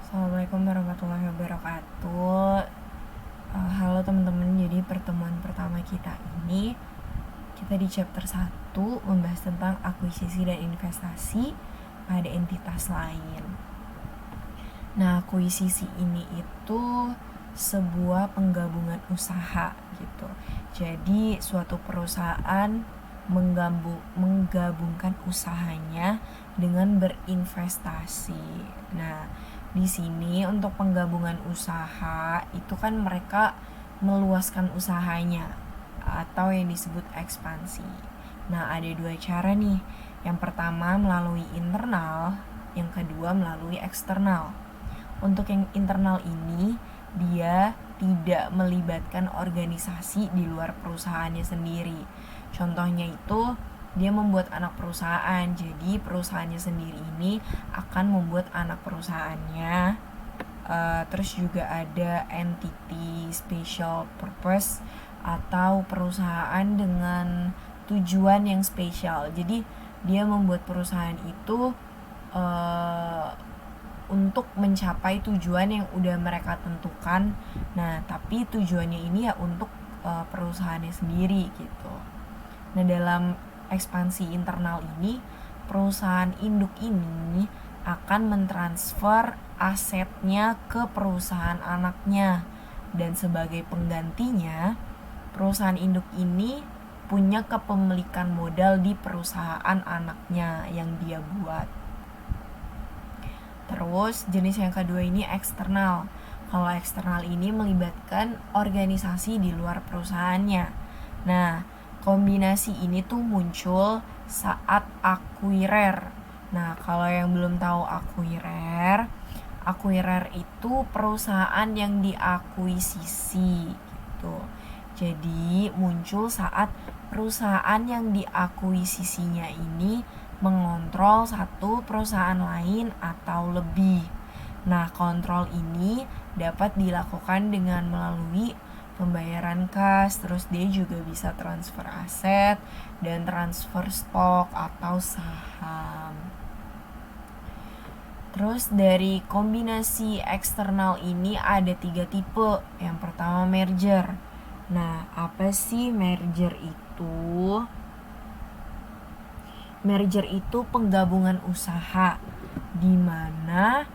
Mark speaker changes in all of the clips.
Speaker 1: Assalamualaikum warahmatullahi wabarakatuh. Halo teman-teman, jadi pertemuan pertama kita ini kita di chapter 1 membahas tentang akuisisi dan investasi pada entitas lain. Nah, akuisisi ini itu sebuah penggabungan usaha gitu. Jadi suatu perusahaan menggabungkan usahanya dengan berinvestasi. Nah, di sini untuk penggabungan usaha itu kan mereka meluaskan usahanya atau yang disebut ekspansi. Nah, ada dua cara nih. Yang pertama melalui internal, yang kedua melalui eksternal. Untuk yang internal ini dia tidak melibatkan organisasi di luar perusahaannya sendiri. Contohnya itu dia membuat anak perusahaan, jadi perusahaannya sendiri ini akan membuat anak perusahaannya. Terus juga ada entity special purpose atau perusahaan dengan tujuan yang spesial. Jadi dia membuat perusahaan itu untuk mencapai tujuan yang udah mereka tentukan. Nah, tapi tujuannya ini ya untuk perusahaannya sendiri gitu. Nah, dalam ekspansi internal ini, perusahaan induk ini akan mentransfer asetnya ke perusahaan anaknya, dan sebagai penggantinya, perusahaan induk ini punya kepemilikan modal di perusahaan anaknya yang dia buat. Terus jenis yang kedua ini eksternal. Kalau eksternal ini melibatkan organisasi di luar perusahaannya. Nah, kombinasi ini tuh muncul saat akuirer. Nah, kalau yang belum tahu akuirer itu perusahaan yang diakuisisi gitu. Jadi muncul saat perusahaan yang diakuisisinya ini mengontrol satu perusahaan lain atau lebih. Nah, kontrol ini dapat dilakukan dengan melalui pembayaran kas, terus dia juga bisa transfer aset dan transfer stok atau saham. Terus dari kombinasi eksternal ini ada 3 tipe. Yang pertama merger. Nah, apa sih merger itu? Merger itu penggabungan usaha di mana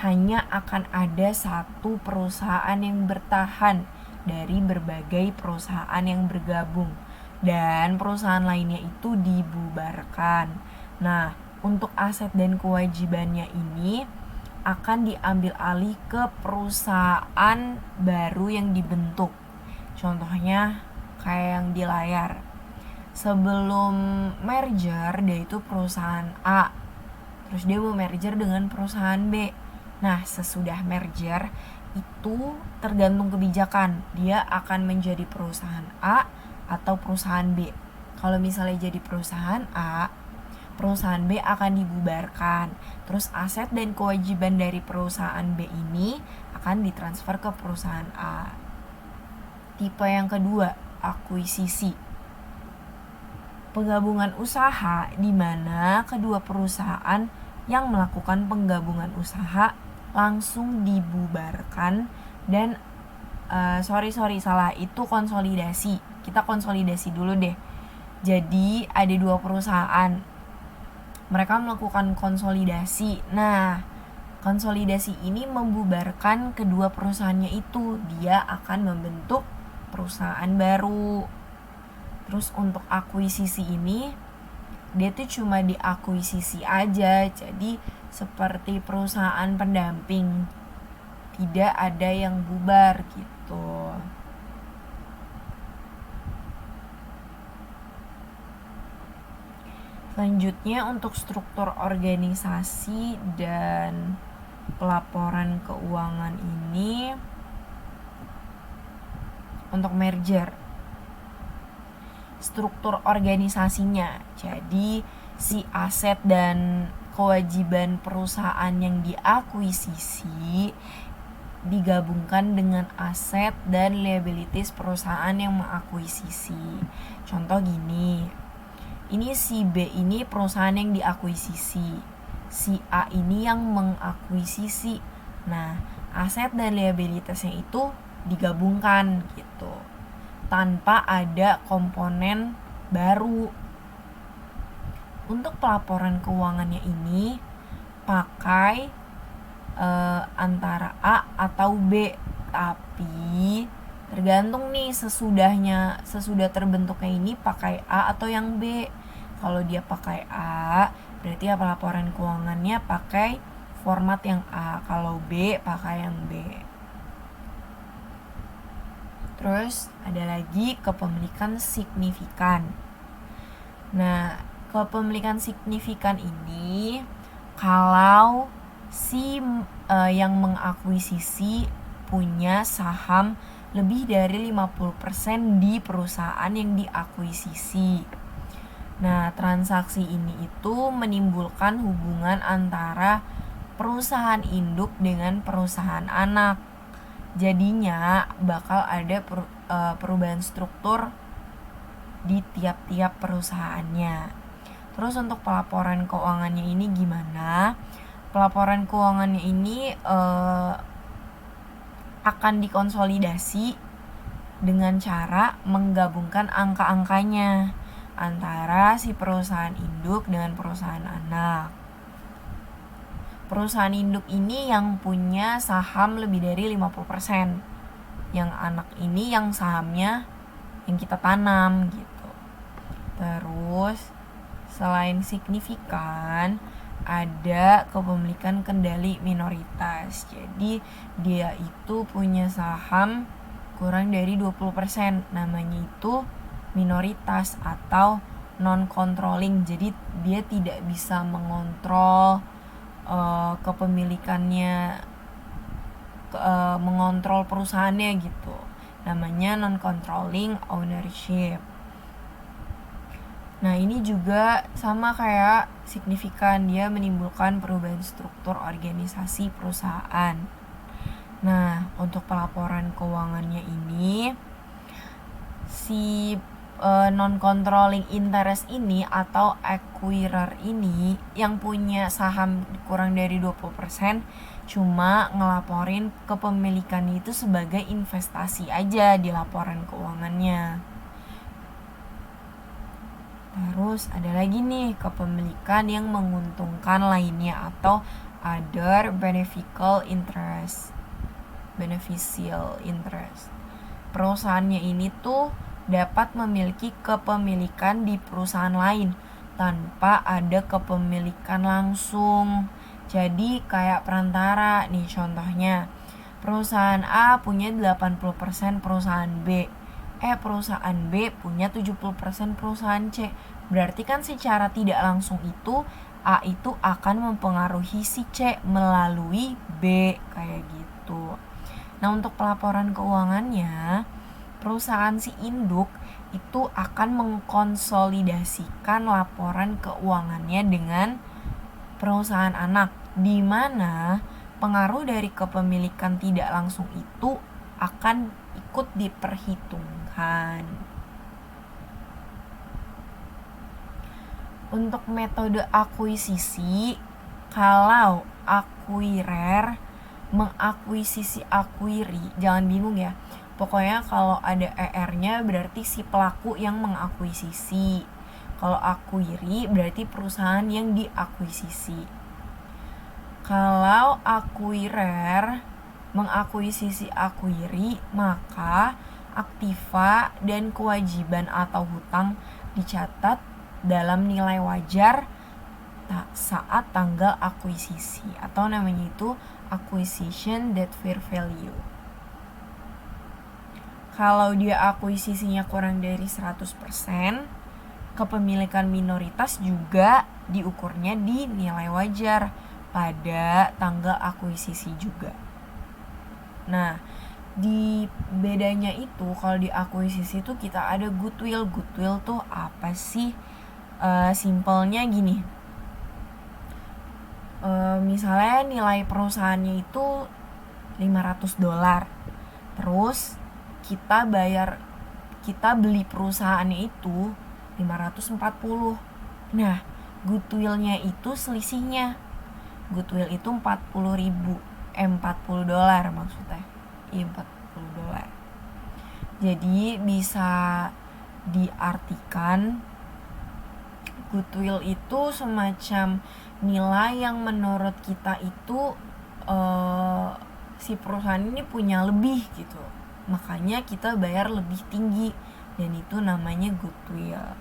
Speaker 1: hanya akan ada satu perusahaan yang bertahan dari berbagai perusahaan yang bergabung, dan perusahaan lainnya itu dibubarkan. Nah, untuk aset dan kewajibannya ini akan diambil alih ke perusahaan baru yang dibentuk. Contohnya kayak yang di layar. Sebelum merger dia itu perusahaan A, terus dia mau merger dengan perusahaan B. Nah, sesudah merger itu tergantung kebijakan, dia akan menjadi perusahaan A atau perusahaan B. Kalau misalnya jadi perusahaan A, perusahaan B akan dibubarkan. Terus aset dan kewajiban dari perusahaan B ini akan ditransfer ke perusahaan A. Tipe yang kedua, akuisisi. Penggabungan usaha di mana kedua perusahaan yang melakukan penggabungan usaha langsung dibubarkan dan salah, itu konsolidasi. Kita konsolidasi dulu deh. Jadi ada dua perusahaan, mereka melakukan konsolidasi. Nah, konsolidasi ini membubarkan kedua perusahaannya itu, dia akan membentuk perusahaan baru. Terus untuk akuisisi ini dia tuh cuma diakuisisi aja, jadi seperti perusahaan pendamping, tidak ada yang bubar gitu. Selanjutnya untuk struktur organisasi dan pelaporan keuangan ini untuk merger. Struktur organisasinya, jadi si aset dan kewajiban perusahaan yang diakuisisi digabungkan dengan aset dan liabilities perusahaan yang mengakuisisi. Contoh gini, ini si B ini perusahaan yang diakuisisi, si A ini yang mengakuisisi Nah, aset dan liabilitasnya itu digabungkan gitu, tanpa ada komponen baru. Untuk pelaporan keuangannya ini pakai antara A atau B, tapi tergantung nih sesudah terbentuknya ini pakai A atau yang B. Kalau dia pakai A, berarti ya pelaporan keuangannya pakai format yang A. Kalau B, pakai yang B. Terus ada lagi kepemilikan signifikan. Nah, kepemilikan signifikan ini kalau yang mengakuisisi punya saham lebih dari 50% di perusahaan yang diakuisisi. Nah, transaksi ini itu menimbulkan hubungan antara perusahaan induk dengan perusahaan anak. Jadinya bakal ada perubahan struktur di tiap-tiap perusahaannya. Terus untuk pelaporan keuangannya ini gimana? Pelaporan keuangannya ini akan dikonsolidasi dengan cara menggabungkan angka-angkanya antara si perusahaan induk dengan perusahaan anak. Perusahaan induk ini yang punya saham lebih dari 50%. Yang anak ini yang sahamnya yang kita tanam gitu. Terus selain signifikan, ada kepemilikan kendali minoritas. Jadi dia itu punya saham kurang dari 20%. Namanya itu minoritas atau non-controlling. Jadi dia tidak bisa mengontrol kepemilikannya, mengontrol perusahaannya gitu. Namanya non-controlling ownership. Nah, ini juga sama kayak signifikan, dia menimbulkan perubahan struktur organisasi perusahaan. Nah, untuk pelaporan keuangannya ini, si non-controlling interest ini atau acquirer ini yang punya saham kurang dari 20% cuma ngelaporin kepemilikannya itu sebagai investasi aja di laporan keuangannya. Terus ada lagi nih kepemilikan yang menguntungkan lainnya atau other beneficial interest. Perusahaannya ini tuh dapat memiliki kepemilikan di perusahaan lain tanpa ada kepemilikan langsung. Jadi kayak perantara nih contohnya. Perusahaan A punya 80% perusahaan B. Perusahaan B punya 70% perusahaan C. Berarti kan secara tidak langsung itu A itu akan mempengaruhi si C melalui B kayak gitu. Nah, untuk pelaporan keuangannya, perusahaan si induk itu akan mengkonsolidasikan laporan keuangannya dengan perusahaan anak, di mana pengaruh dari kepemilikan tidak langsung itu akan ikut diperhitungkan. Untuk metode akuisisi, kalau acquirer mengakuisisi acquiree, jangan bingung ya. Pokoknya kalau ada ER-nya berarti si pelaku yang mengakuisisi. Kalau acquiree berarti perusahaan yang diakuisisi. Kalau acquirer mengakuisisi acquiree, maka aktiva dan kewajiban atau hutang dicatat dalam nilai wajar saat tanggal akuisisi atau namanya itu acquisition date fair value. Kalau dia akuisisinya kurang dari 100%, kepemilikan minoritas juga diukurnya di nilai wajar pada tanggal akuisisi juga. Nah, di bedanya itu kalau di akuisisi itu kita ada goodwill. Goodwill tuh apa sih? Simpelnya gini. Misalnya nilai perusahaannya itu $500. Terus kita beli perusahaannya itu 540. Nah, goodwillnya itu selisihnya. Goodwill itu 40.000. $40 maksudnya. Iya, $40. Jadi bisa diartikan goodwill itu semacam nilai yang menurut kita itu si perusahaan ini punya lebih gitu, makanya kita bayar lebih tinggi, dan itu namanya goodwill.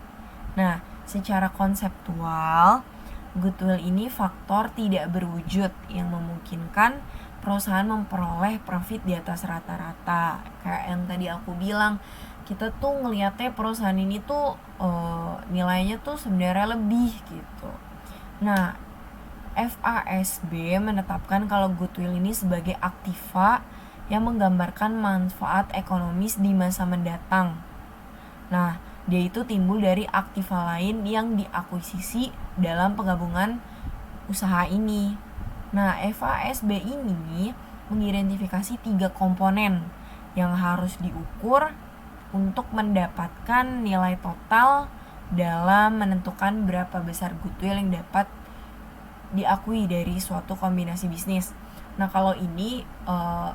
Speaker 1: Nah, secara konseptual, goodwill ini faktor tidak berwujud yang memungkinkan perusahaan memperoleh profit di atas rata-rata. Kayak yang tadi aku bilang, kita tuh ngelihatnya perusahaan ini tuh nilainya tuh sebenarnya lebih gitu. Nah, FASB menetapkan kalau goodwill ini sebagai aktiva yang menggambarkan manfaat ekonomis di masa mendatang. Nah, dia itu timbul dari aktiva lain yang diakuisisi dalam penggabungan usaha ini. Nah, FASB ini mengidentifikasi 3 komponen yang harus diukur untuk mendapatkan nilai total dalam menentukan berapa besar goodwill yang dapat diakui dari suatu kombinasi bisnis. Nah, kalau ini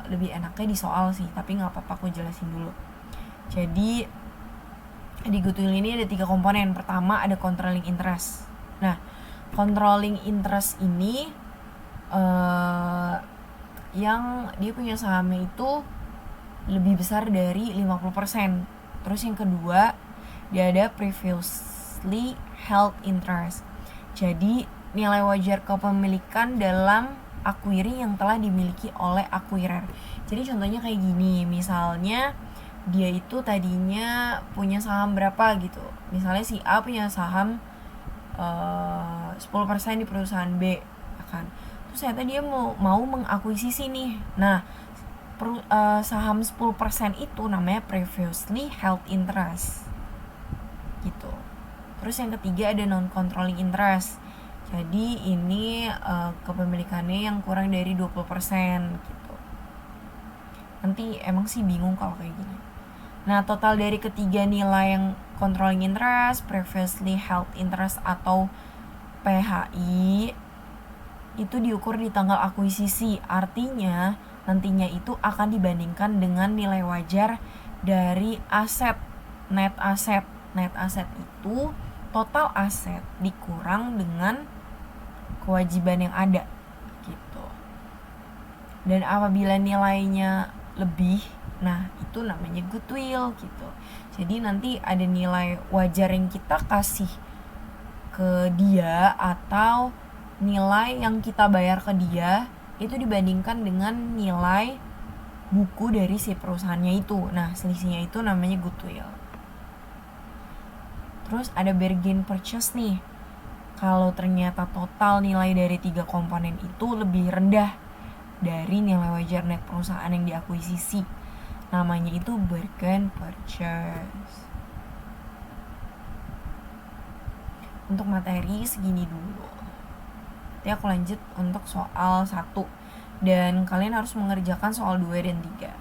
Speaker 1: lebih enaknya di soal sih, tapi nggak apa-apa aku jelasin dulu. Jadi di goodwill ini ada 3 komponen. Pertama ada controlling interest. Nah, controlling interest ini yang dia punya sahamnya itu lebih besar dari 50%. Terus yang kedua, dia ada previously held interest. Jadi nilai wajar kepemilikan dalam acquiring yang telah dimiliki oleh acquirer. Jadi contohnya kayak gini, misalnya dia itu tadinya punya saham berapa gitu. Misalnya si A punya saham 10% di perusahaan B, kan. Terus ternyata dia mau mengakuisisi nih. Nah, saham 10% itu namanya previously held interest gitu. Terus yang ketiga ada non controlling interest. Jadi ini kepemilikannya yang kurang dari 20% gitu. Nanti emang sih bingung kalau kayak gini. Nah, total dari ketiga nilai yang controlling interest, previously held interest atau PHI itu diukur di tanggal akuisisi. Artinya nantinya itu akan dibandingkan dengan nilai wajar dari aset, net aset. Net aset itu total aset dikurang dengan kewajiban yang ada gitu. Dan apabila nilainya lebih, nah itu namanya goodwill gitu. Jadi nanti ada nilai wajar yang kita kasih ke dia atau nilai yang kita bayar ke dia itu dibandingkan dengan nilai buku dari si perusahaannya itu. Nah, selisihnya itu namanya goodwill. Terus ada bargain purchase nih. Kalau ternyata total nilai dari 3 komponen itu lebih rendah dari nilai wajar net perusahaan yang diakuisisi, namanya itu bargain purchase. Untuk materi segini dulu. Nanti aku lanjut untuk soal 1. Dan kalian harus mengerjakan soal 2 dan 3.